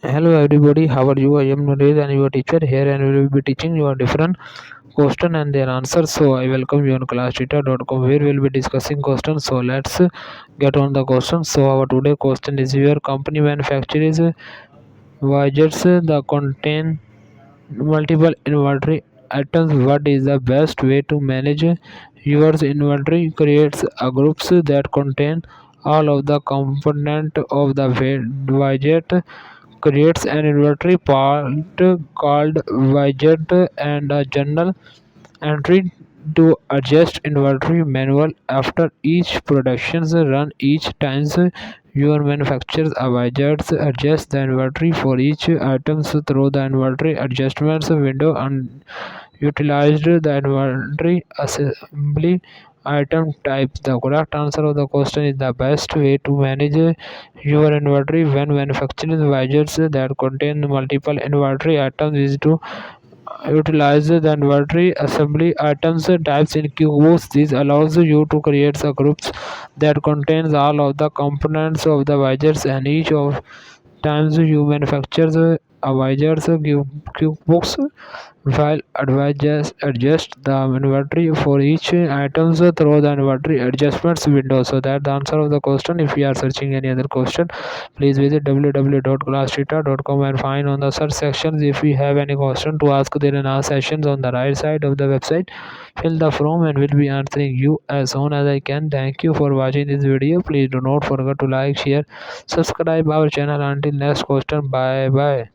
Hello everybody, how are you? I am Naresh and your teacher here, and we will be teaching you a different question and their answers. So I welcome you on classteacher.com where we will be discussing questions. So let's get on the questions. So our today question is, your company manufactures widgets that contain multiple inventory items. What is the best way to manage your inventory? Creates a groups that contain all of the component of the widget, creates an inventory part called widget, and a journal entry to adjust inventory manual after each production run. Each times your manufacturers widgets adjust the inventory for each items through the inventory adjustments window and utilized the inventory assembly item type. The correct answer of the question is, the best way to manage your inventory when manufacturing widgets that contain multiple inventory items is to utilize the inventory assembly items types in cubes. This allows you to create a groups that contains all of the components of the widgets, and each of times you manufacture a widgets cubebooks while adjust the inventory for each items through the inventory adjustments window. So that the answer of the question. If you are searching any other question, please visit www.classtita.com and find on the search sections. If you have any question to ask, there are sessions on the right side of the website. Fill the form and will be answering you as soon as I can. Thank you for watching this video. Please do not forget to like, share, subscribe our channel. Until next question, bye bye.